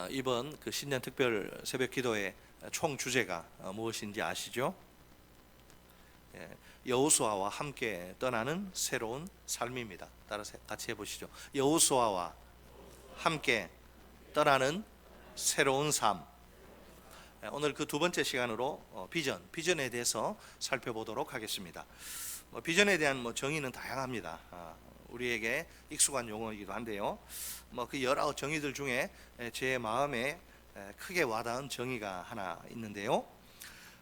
이번 그 신년 특별 새벽 기도의 총 주제가 무엇인지 아시죠? 여호수아와 함께 떠나는 새로운 삶입니다. 따라서 같이 해보시죠. 여호수아와 함께 떠나는 새로운 삶. 오늘 그 두 번째 시간으로 비전에 대해서 살펴보도록 하겠습니다. 비전에 대한 정의는 다양합니다. 우리에게 익숙한 용어이기도 한데요. 그 여러 정의들 중에 제 마음에 크게 와닿은 정의가 하나 있는데요.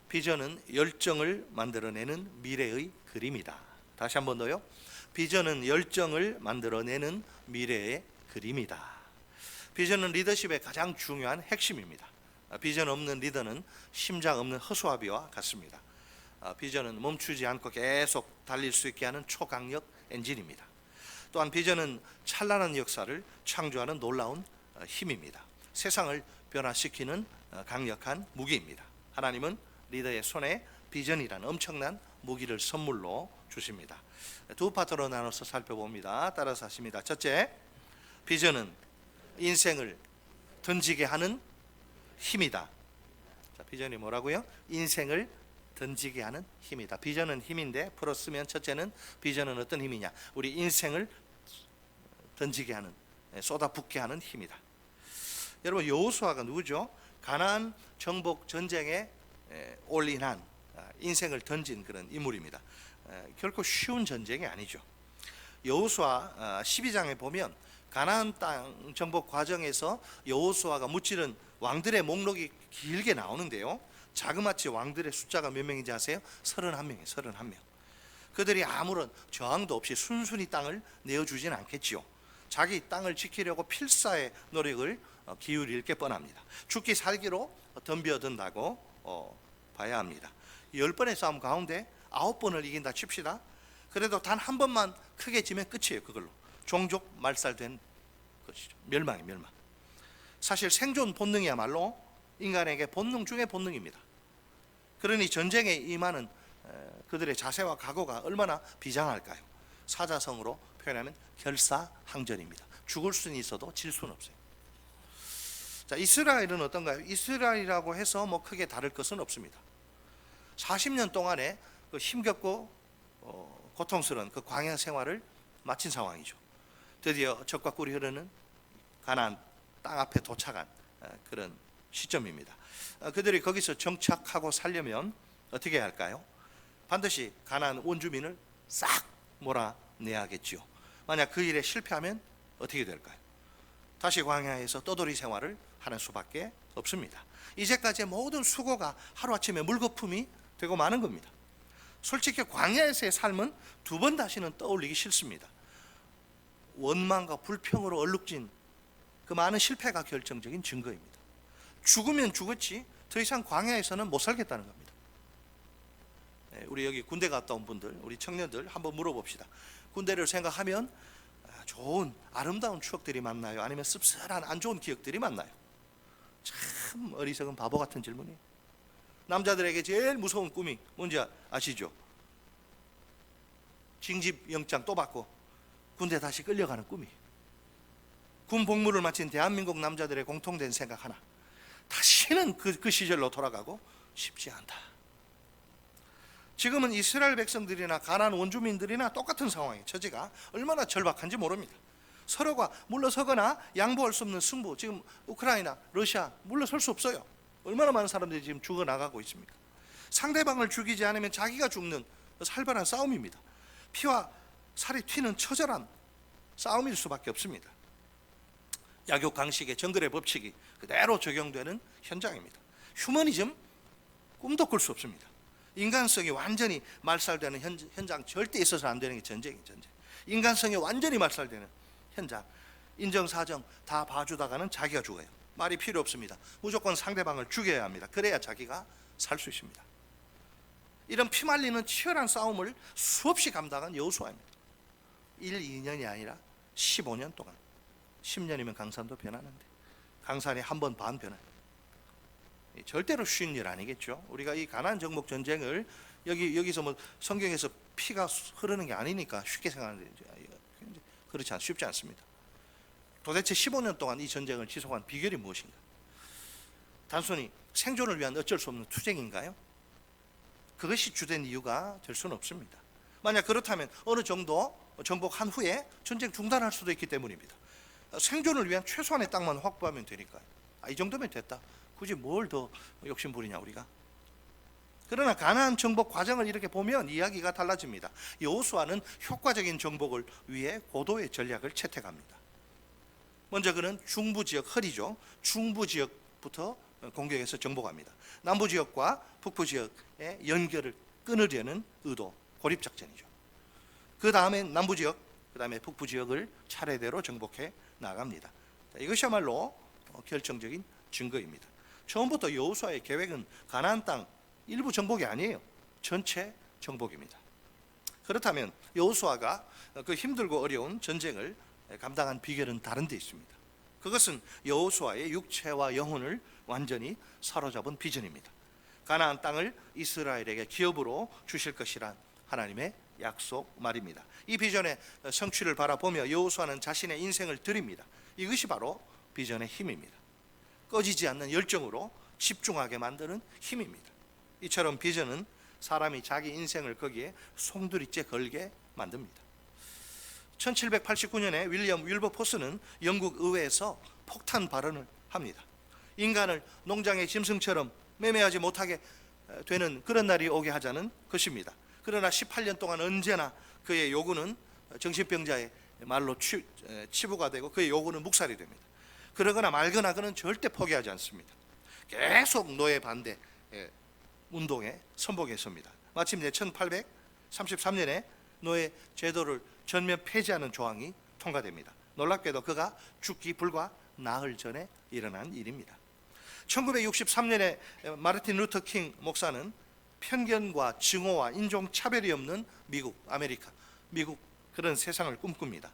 비전은 열정을 만들어내는 미래의 그림이다. 다시 한 번 더요. 비전은 열정을 만들어내는 미래의 그림이다. 비전은 리더십의 가장 중요한 핵심입니다. 비전 없는 리더는 심장 없는 허수아비와 같습니다. 비전은 멈추지 않고 계속 달릴 수 있게 하는 초강력 엔진입니다. 또한 비전은 찬란한 역사를 창조하는 놀라운 힘입니다. 세상을 변화시키는 강력한 무기입니다. 하나님은 리더의 손에 비전이라는 엄청난 무기를 선물로 주십니다. 두 파트로 나눠서 살펴봅니다. 따라서 하십니다. 첫째, 비전은 인생을 던지게 하는 힘이다. 자, 비전이 뭐라고요? 인생을 던지게 하는 힘이다. 비전은 힘인데 풀었으면 첫째는 비전은 어떤 힘이냐? 우리 인생을 던지게 하는, 쏟아붓게 하는 힘이다. 여러분, 여호수아가 누구죠? 가나안 정복 전쟁에 올인한 인생을 던진 그런 인물입니다. 결코 쉬운 전쟁이 아니죠. 여호수아 12장에 보면 가나안 땅 정복 과정에서 여호수아가 무찌른 왕들의 목록이 길게 나오는데요. 자그마치 왕들의 숫자가 몇 명인지 아세요? 31명이에요. 31명. 그들이 아무런 저항도 없이 순순히 땅을 내어주진 않겠지요. 자기 땅을 지키려고 필사의 노력을 기울일 게 뻔합니다. 죽기 살기로 덤벼든다고 봐야 합니다. 10번의 싸움 가운데 9번을 이긴다 칩시다. 그래도 단 한 번만 크게 지면 끝이에요. 그걸로 종족 말살된 것이죠. 멸망이 멸망. 사실 생존 본능이야말로 인간에게 본능 중에 본능입니다. 그러니 전쟁에 임하는 그들의 자세와 각오가 얼마나 비장할까요? 사자성어로 표현하면 결사항전입니다. 죽을 수는 있어도 질 수는 없어요. 자, 이스라엘은 어떤가요? 이스라엘이라고 해서 크게 다를 것은 없습니다. 40년 동안에 그 힘겹고 고통스러운 그 광야 생활을 마친 상황이죠. 드디어 젖과 꿀이 흐르는 가나안 땅 앞에 도착한 그런 시점입니다. 그들이 거기서 정착하고 살려면 어떻게 해야 할까요? 반드시 가나안 원주민을 싹 몰아내야겠지요. 만약 그 일에 실패하면 어떻게 될까요? 다시 광야에서 떠돌이 생활을 하는 수밖에 없습니다. 이제까지의 모든 수고가 하루아침에 물거품이 되고 마는 겁니다. 솔직히 광야에서의 삶은 두 번 다시는 떠올리기 싫습니다. 원망과 불평으로 얼룩진 그 많은 실패가 결정적인 증거입니다. 죽으면 죽었지 더 이상 광야에서는 못 살겠다는 겁니다. 우리 여기 군대 갔다 온 분들, 우리 청년들 한번 물어봅시다. 군대를 생각하면 좋은 아름다운 추억들이 많나요? 아니면 씁쓸한 안 좋은 기억들이 많나요? 참 어리석은 바보 같은 질문이에요. 남자들에게 제일 무서운 꿈이 뭔지 아시죠? 징집 영장 또 받고 군대 다시 끌려가는 꿈이에요. 군 복무를 마친 대한민국 남자들의 공통된 생각 하나, 다시는 그 시절로 돌아가고 싶지 않다. 지금은 이스라엘 백성들이나 가나안 원주민들이나 똑같은 상황이에요. 처지가 얼마나 절박한지 모릅니다. 서로가 물러서거나 양보할 수 없는 승부. 지금 우크라이나, 러시아 물러설 수 없어요. 얼마나 많은 사람들이 지금 죽어나가고 있습니까? 상대방을 죽이지 않으면 자기가 죽는 살벌한 싸움입니다. 피와 살이 튀는 처절한 싸움일 수밖에 없습니다. 약육 강식의 정글의 법칙이 그대로 적용되는 현장입니다. 휴머니즘 꿈도 꿀 수 없습니다. 인간성이 완전히 말살되는 현장 절대 있어서 안 되는 게 전쟁이에요. 전쟁. 인간성이 완전히 말살되는 현장, 인정사정 다 봐주다가는 자기가 죽어요. 말이 필요 없습니다. 무조건 상대방을 죽여야 합니다. 그래야 자기가 살 수 있습니다. 이런 피말리는 치열한 싸움을 수없이 감당한 여호수아입니다. 1, 2년이 아니라 15년 동안. 10년이면 강산도 변하는데 강산이 한 번 반 변해요. 절대로 쉬운 일 아니겠죠. 우리가 이 가나안 정복 전쟁을 여기서 성경에서 피가 흐르는 게 아니니까 쉽게 생각하는데 그렇지 쉽지 않습니다. 도대체 15년 동안 이 전쟁을 지속한 비결이 무엇인가? 단순히 생존을 위한 어쩔 수 없는 투쟁인가요? 그것이 주된 이유가 될 수는 없습니다. 만약 그렇다면 어느 정도 정복한 후에 전쟁 중단할 수도 있기 때문입니다. 생존을 위한 최소한의 땅만 확보하면 되니까요. 이 정도면 됐다. 굳이 뭘 더 욕심부리냐 우리가. 그러나 가나안 정복 과정을 이렇게 보면 이야기가 달라집니다. 여호수아는 효과적인 정복을 위해 고도의 전략을 채택합니다. 먼저 그는 중부 지역 허리죠. 중부 지역부터 공격해서 정복합니다. 남부 지역과 북부 지역의 연결을 끊으려는 의도, 고립작전이죠. 그 다음에 남부 지역, 그 다음에 북부 지역을 차례대로 정복해 나갑니다. 이것이야말로 결정적인 증거입니다. 처음부터 여호수아의 계획은 가나안 땅 일부 정복이 아니에요. 전체 정복입니다. 그렇다면 여호수아가 그 힘들고 어려운 전쟁을 감당한 비결은 다른 데 있습니다. 그것은 여호수아의 육체와 영혼을 완전히 사로잡은 비전입니다. 가나안 땅을 이스라엘에게 기업으로 주실 것이란 하나님의 약속 말입니다. 이 비전의 성취를 바라보며 여호수아는 자신의 인생을 드립니다. 이것이 바로 비전의 힘입니다. 꺼지지 않는 열정으로 집중하게 만드는 힘입니다. 이처럼 비전은 사람이 자기 인생을 거기에 송두리째 걸게 만듭니다. 1789년에 윌리엄 윌버포스는 영국 의회에서 폭탄 발언을 합니다. 인간을 농장의 짐승처럼 매매하지 못하게 되는 그런 날이 오게 하자는 것입니다. 그러나 18년 동안 언제나 그의 요구는 정신병자의 말로 치부가 되고 그의 요구는 묵살이 됩니다. 그러거나 말거나 그는 절대 포기하지 않습니다. 계속 노예 반대 운동에 선봉했습니다. 마침내 1833년에 노예 제도를 전면 폐지하는 조항이 통과됩니다. 놀랍게도 그가 죽기 불과 나흘 전에 일어난 일입니다. 1963년에 마르틴 루터 킹 목사는 편견과 증오와 인종차별이 없는 미국 그런 세상을 꿈꿉니다.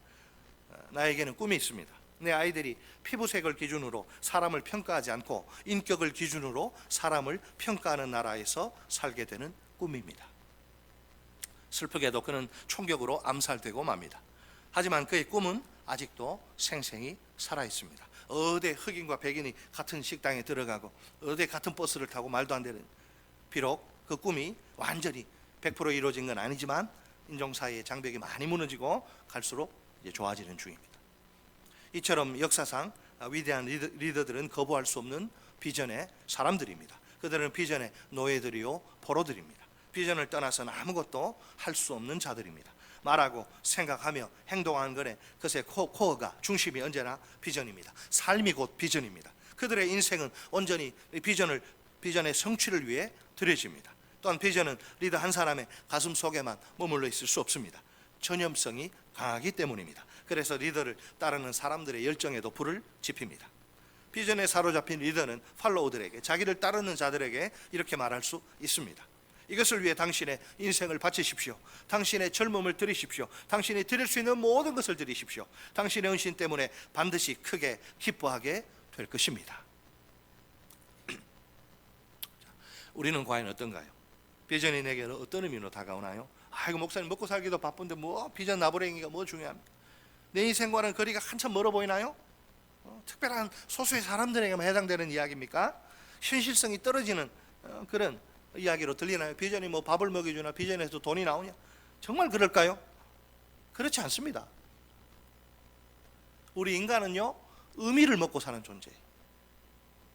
나에게는 꿈이 있습니다. 내 아이들이 피부색을 기준으로 사람을 평가하지 않고 인격을 기준으로 사람을 평가하는 나라에서 살게 되는 꿈입니다. 슬프게도 그는 총격으로 암살되고 맙니다. 하지만 그의 꿈은 아직도 생생히 살아있습니다. 어디 흑인과 백인이 같은 식당에 들어가고 어디 같은 버스를 타고 말도 안 되는, 비록 그 꿈이 완전히 100% 이루어진 건 아니지만 인종 사이의 장벽이 많이 무너지고 갈수록 이제 좋아지는 중입니다. 이처럼 역사상 위대한 리더들은 거부할 수 없는 비전의 사람들입니다. 그들은 비전의 노예들이요 포로들입니다. 비전을 떠나서는 아무것도 할 수 없는 자들입니다. 말하고 생각하며 행동하는 것에 그것의 코어가 중심이 언제나 비전입니다. 삶이 곧 비전입니다. 그들의 인생은 온전히 비전의 성취를 위해 들여집니다. 또한 비전은 리더 한 사람의 가슴 속에만 머물러 있을 수 없습니다. 전염성이 강하기 때문입니다. 그래서 리더를 따르는 사람들의 열정에도 불을 지핍니다. 비전에 사로잡힌 리더는 팔로우들에게, 자기를 따르는 자들에게 이렇게 말할 수 있습니다. 이것을 위해 당신의 인생을 바치십시오. 당신의 젊음을 드리십시오. 당신이 드릴 수 있는 모든 것을 드리십시오. 당신의 헌신 때문에 반드시 크게 기뻐하게 될 것입니다. 우리는 과연 어떤가요? 비전이 내게 어떤 의미로 다가오나요? 아이고 목사님 먹고 살기도 바쁜데 뭐 비전 나부랭이가 뭐 중요합니까? 내 인생과는 거리가 한참 멀어 보이나요? 특별한 소수의 사람들에게만 해당되는 이야기입니까? 현실성이 떨어지는 그런 이야기로 들리나요? 비전이 뭐 밥을 먹여주나 비전에서 돈이 나오냐? 정말 그럴까요? 그렇지 않습니다. 우리 인간은요 의미를 먹고 사는 존재예요.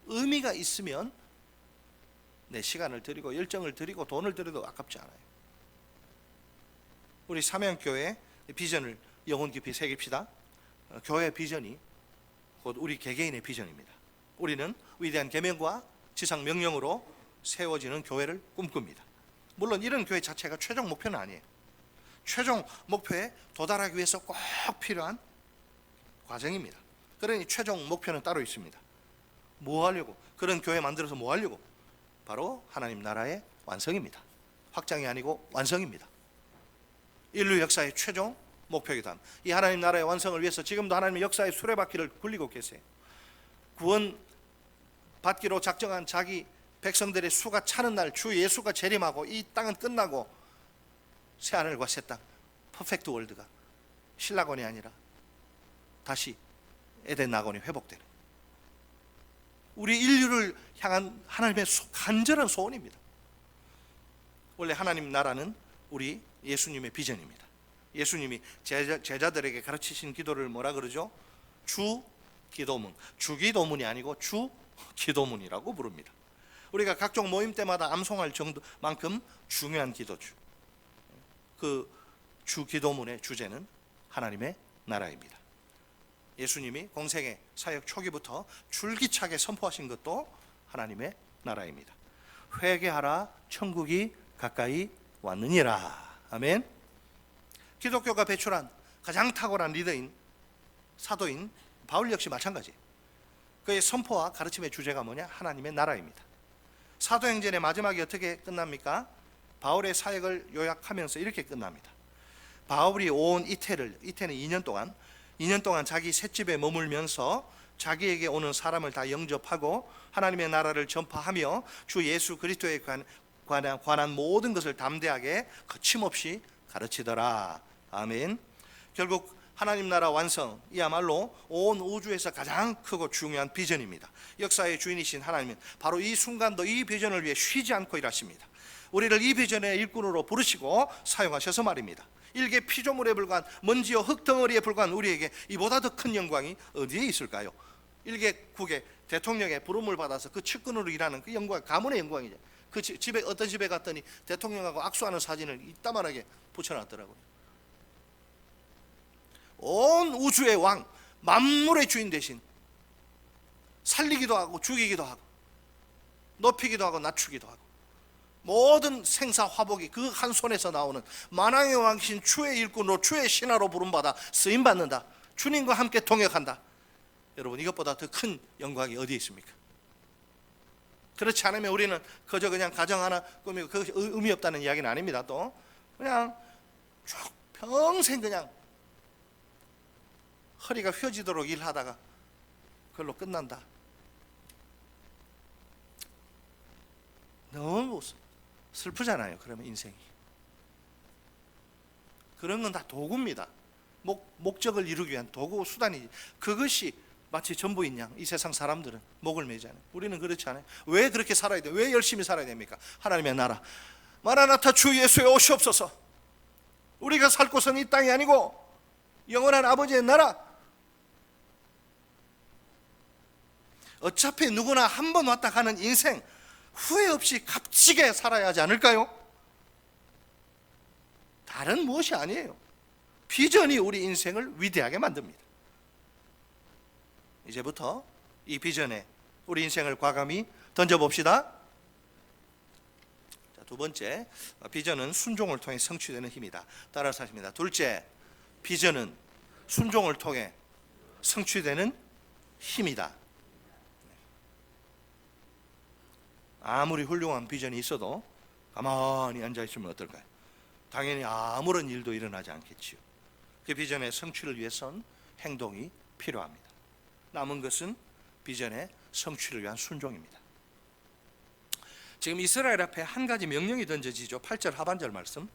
의미가 있으면 내 시간을 드리고 열정을 드리고 돈을 드려도 아깝지 않아요. 우리 삼양교회 비전을 영혼 깊이 새깁시다. 교회 비전이 곧 우리 개개인의 비전입니다. 우리는 위대한 계명과 지상 명령으로 세워지는 교회를 꿈꿉니다. 물론 이런 교회 자체가 최종 목표는 아니에요. 최종 목표에 도달하기 위해서 꼭 필요한 과정입니다. 그러니 최종 목표는 따로 있습니다. 뭐 하려고? 그런 교회 만들어서 뭐 하려고? 바로 하나님 나라의 완성입니다. 확장이 아니고 완성입니다. 인류 역사의 최종 목표이기도 합니다. 이 하나님 나라의 완성을 위해서 지금도 하나님의 역사의 수레바퀴를 굴리고 계세요. 구원 받기로 작정한 자기 백성들의 수가 차는 날 주 예수가 재림하고 이 땅은 끝나고 새하늘과 새 땅 퍼펙트 월드가 신라권이 아니라 다시 에덴 낙원이 회복되는, 우리 인류를 향한 하나님의 간절한 소원입니다. 원래 하나님 나라는 우리 예수님의 비전입니다. 예수님이 제자들에게 가르치신 기도를 뭐라 그러죠? 주 기도문, 주기도문이 아니고 주 기도문이라고 부릅니다. 우리가 각종 모임 때마다 암송할 정도만큼 중요한 기도죠. 그 주 기도문의 주제는 하나님의 나라입니다. 예수님이 공생의 사역 초기부터 줄기차게 선포하신 것도 하나님의 나라입니다. 회개하라, 천국이 가까이 왔느니라. 아멘. 기독교가 배출한 가장 탁월한 리더인 사도인 바울 역시 마찬가지. 그의 선포와 가르침의 주제가 뭐냐? 하나님의 나라입니다. 사도행전의 마지막이 어떻게 끝납니까? 바울의 사역을 요약하면서 이렇게 끝납니다. 바울이 온 이태는 2년 동안 자기 셋집에 머물면서 자기에게 오는 사람을 다 영접하고 하나님의 나라를 전파하며 주 예수 그리스도에 관한 모든 것을 담대하게 거침없이 가르치더라. 아멘. 결국 하나님 나라 완성이야말로 온 우주에서 가장 크고 중요한 비전입니다. 역사의 주인이신 하나님은 바로 이 순간도 이 비전을 위해 쉬지 않고 일하십니다. 우리를 이 비전의 일꾼으로 부르시고 사용하셔서 말입니다. 일개 피조물에 불과한 먼지와 흙덩어리에 불과한 우리에게 이보다 더 큰 영광이 어디에 있을까요? 일개국의 대통령의 부름을 받아서 그 측근으로 일하는 그 영광, 가문의 영광이죠. 그 집에, 어떤 집에 갔더니 대통령하고 악수하는 사진을 이따만하게 붙여놨더라고요. 온 우주의 왕, 만물의 주인 대신 살리기도 하고 죽이기도 하고 높이기도 하고 낮추기도 하고 모든 생사화복이 그 한 손에서 나오는 만왕의 왕이신 주의 일꾼으로 주의 신하로 부름받아 쓰임받는다. 주님과 함께 동역한다. 여러분, 이것보다 더 큰 영광이 어디에 있습니까? 그렇지 않으면 우리는 그저 그냥 가정 하나 꾸미고 그 의미 없다는 이야기는 아닙니다. 또 그냥 쭉 평생 그냥 허리가 휘어지도록 일하다가 그걸로 끝난다. 너무 슬프잖아요. 그러면 인생이. 그런 건 다 도구입니다. 목적을 이루기 위한 도구, 수단이지. 그것이 마치 전부인 양 이 세상 사람들은 목을 매잖아요. 우리는 그렇지 않아요. 왜 그렇게 살아야 돼요? 왜 열심히 살아야 됩니까? 하나님의 나라, 마라나타 주 예수의 오시옵소서. 우리가 살 곳은 이 땅이 아니고 영원한 아버지의 나라. 어차피 누구나 한 번 왔다 가는 인생, 후회 없이 값지게 살아야 하지 않을까요? 다른 무엇이 아니에요. 비전이 우리 인생을 위대하게 만듭니다. 이제부터 이 비전에 우리 인생을 과감히 던져봅시다. 자, 두 번째, 비전은 순종을 통해 성취되는 힘이다. 따라서 하십니다. 둘째, 비전은 순종을 통해 성취되는 힘이다. 아무리 훌륭한 비전이 있어도 가만히 앉아있으면 어떨까요? 당연히 아무런 일도 일어나지 않겠지요. 그 비전의 성취를 위해선 행동이 필요합니다. 남은 것은 비전의 성취를 위한 순종입니다. 지금 이스라엘 앞에 한 가지 명령이 던져지죠. 8절 하반절 말씀.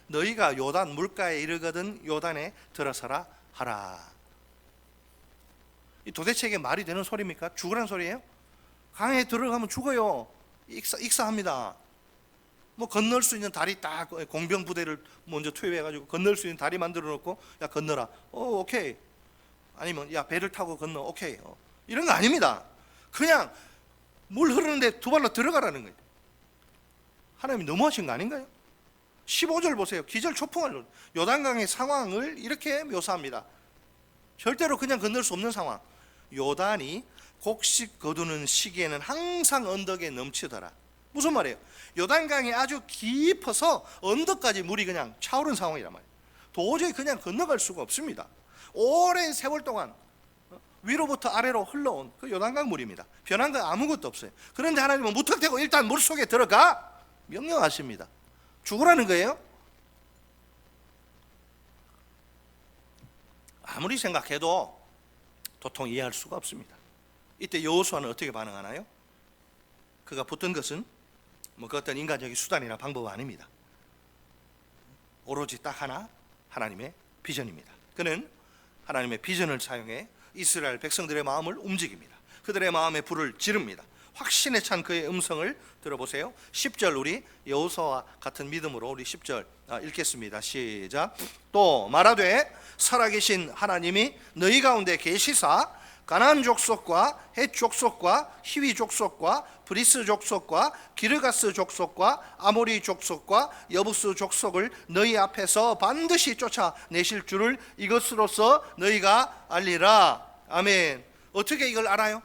너희가 요단 물가에 이르거든 요단에 들어서라 하라. 이 도대체 이게 말이 되는 소리입니까? 죽으란 소리예요? 강에 들어가면 죽어요. 익사합니다. 뭐 건널 수 있는 다리 딱 공병 부대를 먼저 투입해가지고 건널 수 있는 다리 만들어 놓고 야 건너라. 오케이. 아니면 야 배를 타고 건너. 오케이. 이런 거 아닙니다. 그냥 물 흐르는데 두 발로 들어가라는 거예요. 하나님이 너무하신 거 아닌가요? 15절 보세요. 기절초풍을 요단강의 상황을 이렇게 묘사합니다. 절대로 그냥 건널 수 없는 상황. 요단이 곡식 거두는 시기에는 항상 언덕에 넘치더라. 무슨 말이에요? 요단강이 아주 깊어서 언덕까지 물이 그냥 차오른 상황이란 말이에요. 도저히 그냥 건너갈 수가 없습니다. 오랜 세월 동안 위로부터 아래로 흘러온 그 요단강 물입니다. 변한 건 아무것도 없어요. 그런데 하나님은 무턱대고 일단 물속에 들어가 명령하십니다. 죽으라는 거예요? 아무리 생각해도 도통 이해할 수가 없습니다. 이때 여호수아는 어떻게 반응하나요? 그가 붙든 것은 그 어떤 인간적인 수단이나 방법 아닙니다. 오로지 딱 하나, 하나님의 비전입니다. 그는 하나님의 비전을 사용해 이스라엘 백성들의 마음을 움직입니다. 그들의 마음에 불을 지릅니다. 확신에 찬 그의 음성을 들어보세요. 10절 우리 여호수아와 같은 믿음으로 우리 10절 읽겠습니다. 시작. 또 말하되 살아계신 하나님이 너희 가운데 계시사 가나안 족속과 헷 족속과 히위 족속과 브리스 족속과 기르가스 족속과 아모리 족속과 여부스 족속을 너희 앞에서 반드시 쫓아내실 줄을 이것으로서 너희가 알리라. 아멘. 어떻게 이걸 알아요?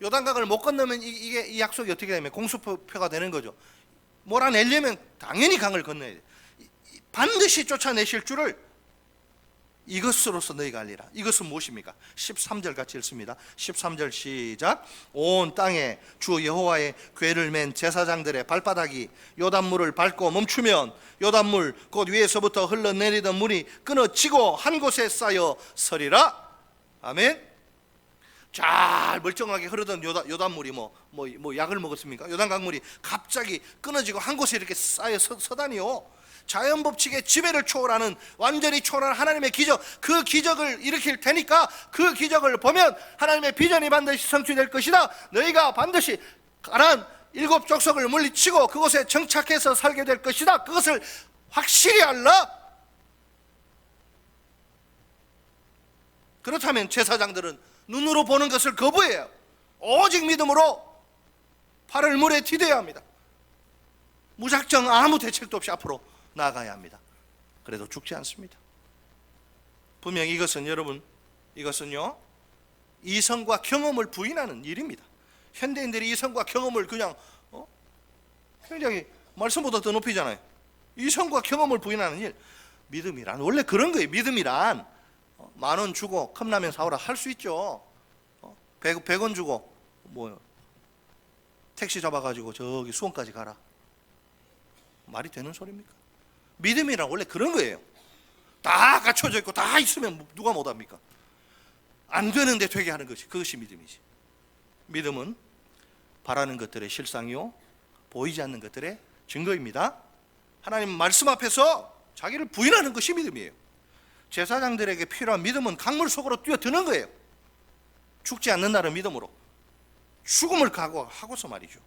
요단강을 못 건너면 이 약속이 어떻게 되면 공수표가 되는 거죠. 몰아내려면 당연히 강을 건너야 돼. 반드시 쫓아내실 줄을 이것으로서 너희가 알리라. 이것은 무엇입니까? 13절 같이 읽습니다. 13절 시작. 온 땅에 주 여호와의 궤를 맨 제사장들의 발바닥이 요단물을 밟고 멈추면 요단물 곧 위에서부터 흘러내리던 물이 끊어지고 한 곳에 쌓여 서리라. 아멘. 잘 멀쩡하게 흐르던 요단물이 뭐 약을 먹었습니까? 요단강물이 갑자기 끊어지고 한 곳에 이렇게 쌓여 서다니요. 자연 법칙의 지배를 초월하는 완전히 초월한 하나님의 기적, 그 기적을 일으킬 테니까 그 기적을 보면 하나님의 비전이 반드시 성취될 것이다. 너희가 반드시 가나안 7 족속을 물리치고 그곳에 정착해서 살게 될 것이다. 그것을 확실히 알라. 그렇다면 제사장들은 눈으로 보는 것을 거부해요. 오직 믿음으로 발을 물에 디뎌야 합니다. 무작정 아무 대책도 없이 앞으로 나아가야 합니다. 그래도 죽지 않습니다. 분명 이것은 여러분, 이것은요 이성과 경험을 부인하는 일입니다. 현대인들이 이성과 경험을 그냥 굉장히 말씀보다 더 높이잖아요. 이성과 경험을 부인하는 일. 믿음이란 원래 그런 거예요. 믿음이란 10,000원 주고 컵라면 사오라 할 수 있죠. 100원 주고 택시 잡아가지고 저기 수원까지 가라. 말이 되는 소리입니까? 믿음이란 원래 그런 거예요. 다 갖춰져 있고 다 있으면 누가 못합니까? 안 되는데 되게 하는 것이, 그것이 믿음이지. 믿음은 바라는 것들의 실상이요 보이지 않는 것들의 증거입니다. 하나님 말씀 앞에서 자기를 부인하는 것이 믿음이에요. 제사장들에게 필요한 믿음은 강물 속으로 뛰어드는 거예요. 죽지 않는다는 믿음으로 죽음을 각오하고서 말이죠.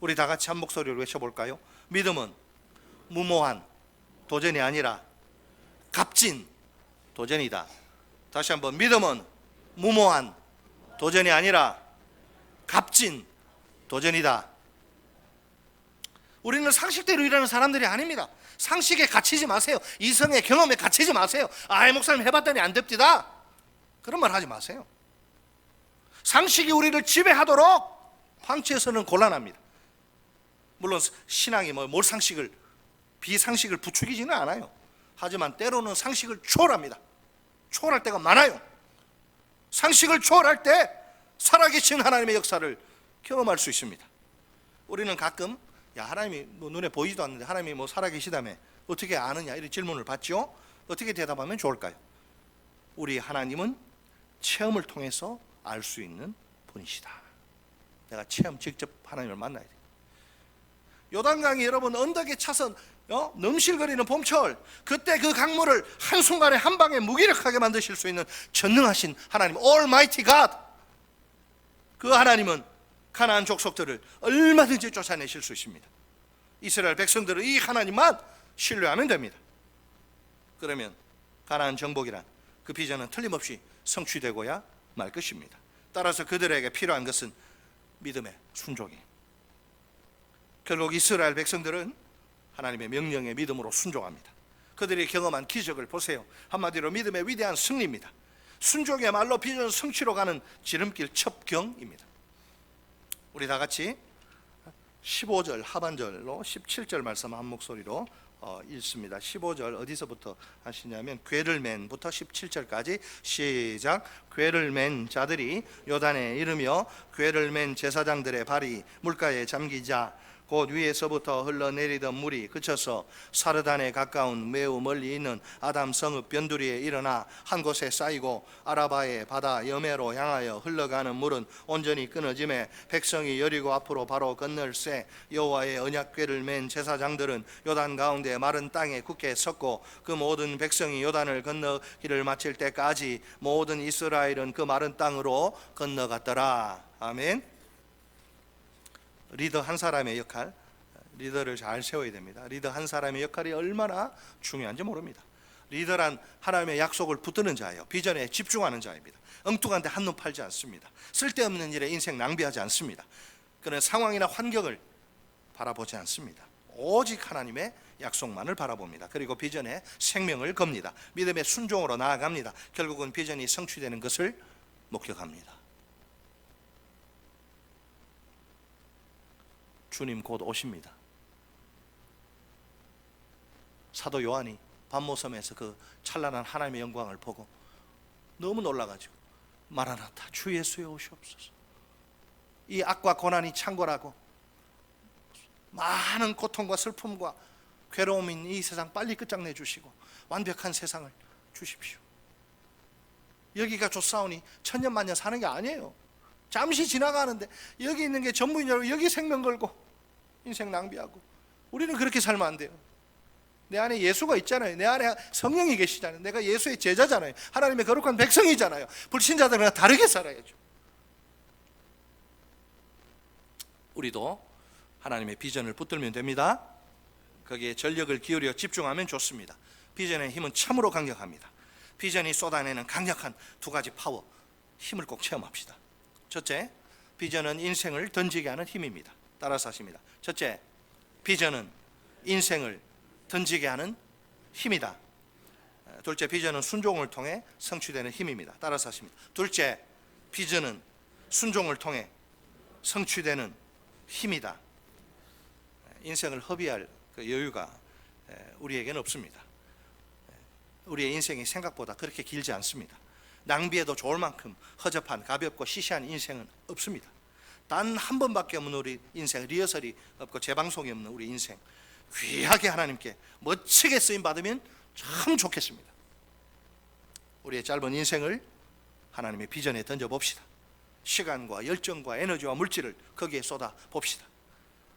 우리 다 같이 한 목소리로 외쳐볼까요? 믿음은 무모한 도전이 아니라 값진 도전이다. 다시 한번, 믿음은 무모한 도전이 아니라 값진 도전이다. 우리는 상식대로 일하는 사람들이 아닙니다. 상식에 갇히지 마세요. 이성의 경험에 갇히지 마세요. 목사님 해봤더니 안 됩디다, 그런 말 하지 마세요. 상식이 우리를 지배하도록 방치해서는 곤란합니다. 물론 신앙이 몰상식을, 비상식을 부추기지는 않아요. 하지만 때로는 상식을 초월합니다. 초월할 때가 많아요. 상식을 초월할 때 살아계신 하나님의 역사를 경험할 수 있습니다. 우리는 가끔 하나님이 눈에 보이지도 않는데 하나님이 살아계시다며 어떻게 아느냐, 이런 질문을 받죠. 어떻게 대답하면 좋을까요? 우리 하나님은 체험을 통해서 알 수 있는 분이시다. 내가 직접 하나님을 만나야 돼. 요단강이 여러분 언덕에 차서 넘실거리는 봄철, 그때 그 강물을 한순간에 한 방에 무기력하게 만드실 수 있는 전능하신 하나님, Almighty God, 그 하나님은 가나안 족속들을 얼마든지 쫓아내실 수 있습니다. 이스라엘 백성들은 이 하나님만 신뢰하면 됩니다. 그러면 가나안 정복이란 그 비전은 틀림없이 성취되고야 말 것입니다. 따라서 그들에게 필요한 것은 믿음의 순종이에요. 결국 이스라엘 백성들은 하나님의 명령에 믿음으로 순종합니다. 그들이 경험한 기적을 보세요. 한마디로 믿음의 위대한 승리입니다. 순종의 말로 비전 성취로 가는 지름길 첩경입니다. 우리 다 같이 15절 하반절로 17절 말씀 한 목소리로 읽습니다. 15절 어디서부터 하시냐면 궤를 맨부터 17절까지 시작. 궤를 맨 자들이 요단에 이르며 궤를 맨 제사장들의 발이 물가에 잠기자 곧 위에서부터 흘러내리던 물이 그쳐서 사르단에 가까운 매우 멀리 있는 아담 성읍 변두리에 일어나 한 곳에 쌓이고 아라바의 바다 여매로 향하여 흘러가는 물은 온전히 끊어짐에 백성이 여리고 앞으로 바로 건널새 여호와의 언약궤를 맨 제사장들은 요단 가운데 마른 땅에 굳게 섰고 그 모든 백성이 요단을 건너기를 마칠 때까지 모든 이스라엘은 그 마른 땅으로 건너갔더라. 아멘. 리더 한 사람의 역할, 리더를 잘 세워야 됩니다. 리더 한 사람의 역할이 얼마나 중요한지 모릅니다. 리더란 하나님의 약속을 붙드는 자예요. 비전에 집중하는 자입니다. 엉뚱한 데 한눈 팔지 않습니다. 쓸데없는 일에 인생 낭비하지 않습니다. 그는 상황이나 환경을 바라보지 않습니다. 오직 하나님의 약속만을 바라봅니다. 그리고 비전에 생명을 겁니다. 믿음의 순종으로 나아갑니다. 결국은 비전이 성취되는 것을 목격합니다. 주님 곧 오십니다. 사도 요한이 밤모섬에서 그 찬란한 하나님의 영광을 보고 너무 놀라가지고 마라나타 주 예수여 오시옵소서. 이 악과 고난이 창궐하고 많은 고통과 슬픔과 괴로움인 이 세상 빨리 끝장내 주시고 완벽한 세상을 주십시오. 여기가 좋사오니 천년만년 사는 게 아니에요. 잠시 지나가는데 여기 있는 게 전부인 줄 알고 여기 생명 걸고 인생 낭비하고 우리는 그렇게 살면 안 돼요. 내 안에 예수가 있잖아요. 내 안에 성령이 계시잖아요. 내가 예수의 제자잖아요. 하나님의 거룩한 백성이잖아요. 불신자들은 다르게 살아야죠. 우리도 하나님의 비전을 붙들면 됩니다. 거기에 전력을 기울여 집중하면 좋습니다. 비전의 힘은 참으로 강력합니다. 비전이 쏟아내는 강력한 두 가지 파워, 힘을 꼭 체험합시다. 첫째, 비전은 인생을 던지게 하는 힘입니다. 따라서 하십니다. 첫째, 비전은 인생을 던지게 하는 힘이다. 둘째, 비전은 순종을 통해 성취되는 힘입니다. 따라서 하십니다. 둘째, 비전은 순종을 통해 성취되는 힘이다. 인생을 허비할 그 여유가 우리에게는 없습니다. 우리의 인생이 생각보다 그렇게 길지 않습니다. 낭비해도 좋을 만큼 허접한 가볍고 시시한 인생은 없습니다. 단 한 번밖에 없는 우리 인생, 리허설이 없고 재방송이 없는 우리 인생, 귀하게 하나님께 멋지게 쓰임 받으면 참 좋겠습니다. 우리의 짧은 인생을 하나님의 비전에 던져봅시다. 시간과 열정과 에너지와 물질을 거기에 쏟아 봅시다.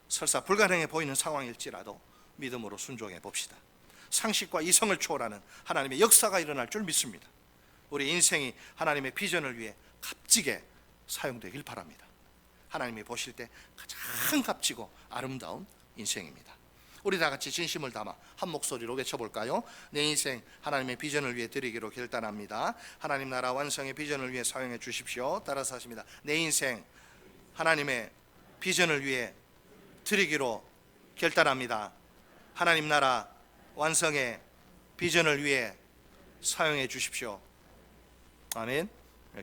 설사 불가능해 보이는 상황일지라도 믿음으로 순종해 봅시다. 상식과 이성을 초월하는 하나님의 역사가 일어날 줄 믿습니다. 우리 인생이 하나님의 비전을 위해 값지게 사용되길 바랍니다. 하나님이 보실 때 가장 값지고 아름다운 인생입니다. 우리 다 같이 진심을 담아 한 목소리로 외쳐볼까요? 내 인생 하나님의 비전을 위해 드리기로 결단합니다. 하나님 나라 완성의 비전을 위해 사용해 주십시오. 따라서 하십니다. 내 인생 하나님의 비전을 위해 드리기로 결단합니다. 하나님 나라 완성의 비전을 위해 사용해 주십시오. 아멘.